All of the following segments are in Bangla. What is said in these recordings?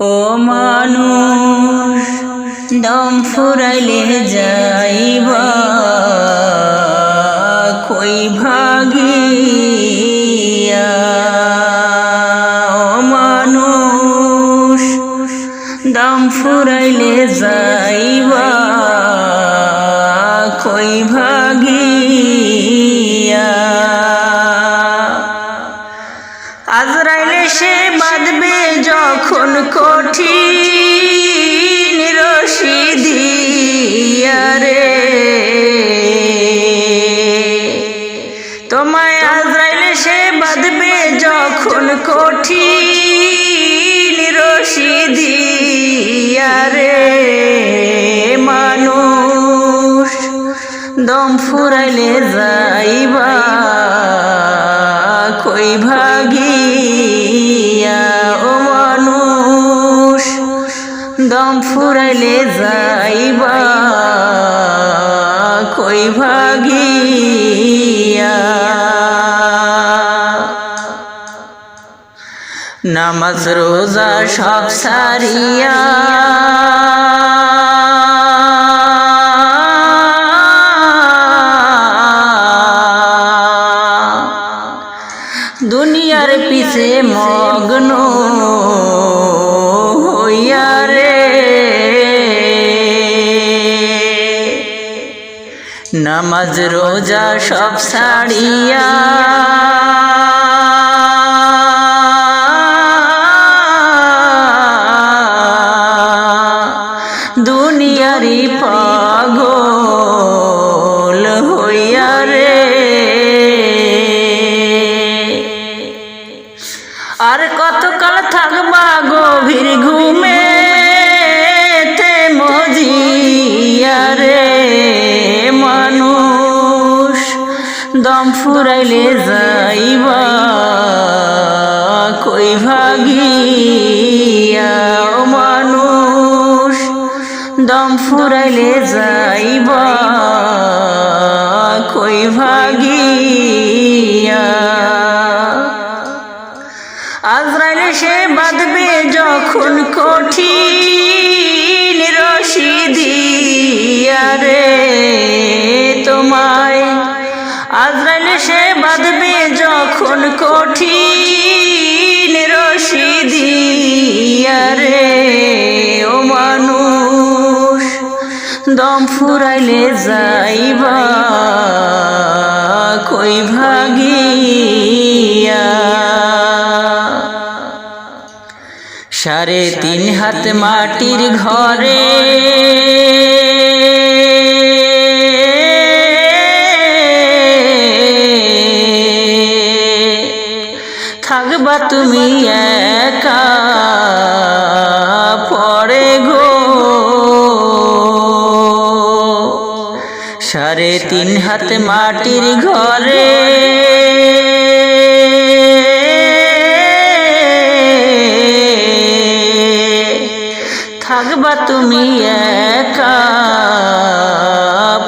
ও মানুষ দম ফুরাইলে যাইবা কই ভাগিয়া। ও মানুষ দম ফুরাইলে যাইবা কই ভাগিয়া। আজরাইলে সে বাঁধবে যখন কঠিন রশি দিয়া রে, তোমায় আজরাইলে সে বাঁধবে যখন কঠিন রশি দিয়া রে। মানুষ দম ফুরাইলে যাইবা কই ভাগিয়া। ও মানুষ দম ফুরাইলে যাইবা কই ভাগিয়া। নামাজ রোজা সব সারিয়া দুনিয়ার পিছে মগ্ন হইয়া রে, নামাজ রোজা সব ছাড়িয়া দুনিয়ারি পাগল হইয়া রে। আর কতকাল থাকবা গভীর ঘুমে তে মজিয়া রে। মানুষ দম ফুরাইলে যাইবা কই ভাগিয়া। ও মানুষ দম ফুরাইলে যাইবা কই ভাগিয়া। আজরাইলে সে বাঁধবে যখন কঠিন রশি দিয়া রে, তোমায় আজরাইলে সে বাঁধবে যখন কঠিন রশি দিয়া রে। ও মানুষ দম ফুরাইলে যাইবা কই ভাগিয়া। 3.5 হাত মাটির ঘরে থাকবা তুমি একা পড়ে গো। 3.5 হাত মাটির ঘরে থাকবা তুমি একা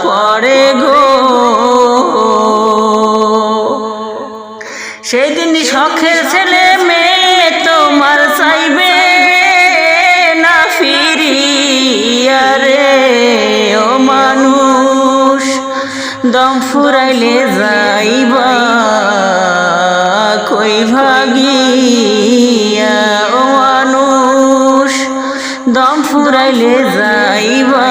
পড়ে গো। সেদিন শখের ছেলে মেয়ে তোমার চাইবে না ফিরিয়া রে। ও মানুষ দম ফুরাইলে যাইবা কই ভাগিয়া। ও মানুষ দম ফুরাইলে যাইবা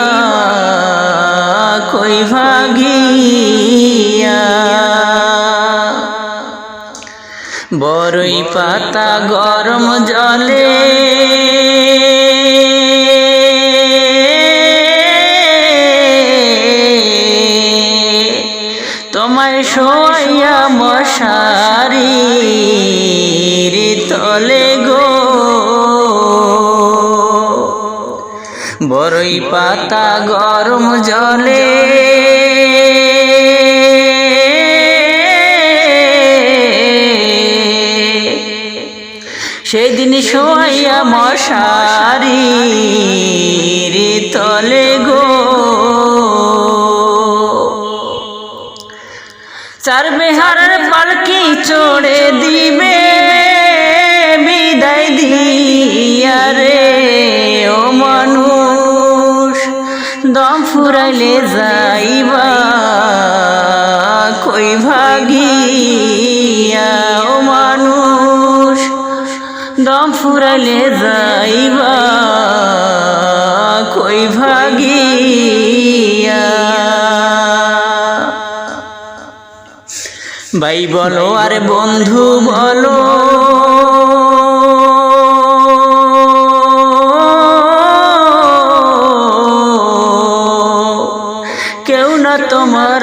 কই ভাগিয়া। বড়ই পাতা গরম জলে তোমায় শোয়াইয়া মশারির তলে গো। বড়ই পাতা গরম জলে সেদিন শোয়াইয়া মশারির তলে গো। 4 বেহারার পালকি চড়ে দিবে বিদায় দিয়া রে। ফুরাইলে যাইবা কই ভাগিয়া ও মানুষ দম ফুরাইলে যাইবা কই ভাগিয়া ভাই বলো আর বন্ধু বলো কেউ না তোমার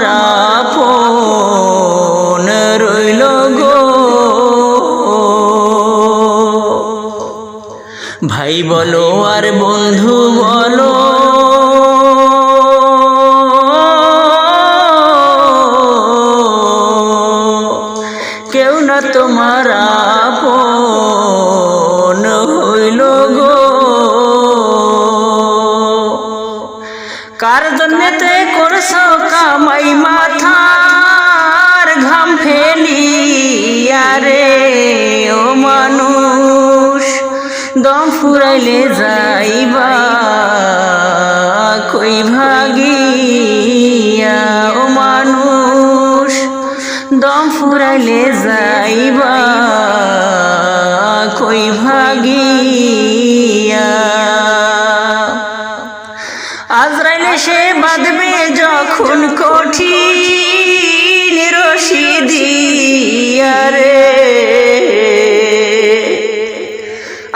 আপন রইল গো ভাই বলো আর বন্ধু বলো কেউ না তোমার আপন হইল গো কার জন্যতে করছো কামাই মাথার ঘাম ফেলিয়া রে ও মানুষ দম ফুরাইলে যাইবা কই ভাগিয়া ও মানুষ দম ফুরাইলে যাইবা কই ভাগিয়া আজরাইলে সে বাঁধবে যখন কঠিন রশি দিয়া রে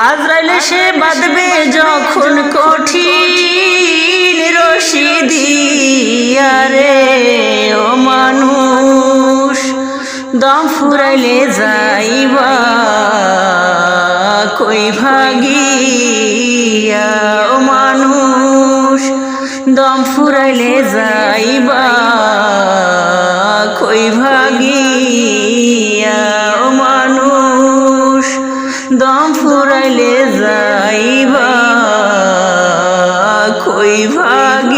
আজরাইলে সে বাঁধবে যখন কঠিন রশি দিয়া রে ও মানুষ দম ফুরাইলে যাইবা কই ভাগিয়া ও মানুষ দম ফুরাইলে যাইবা কই ভাগিয়া ও মানুষ দম ফুরাইলে যাইবা কই ভাগিয়া।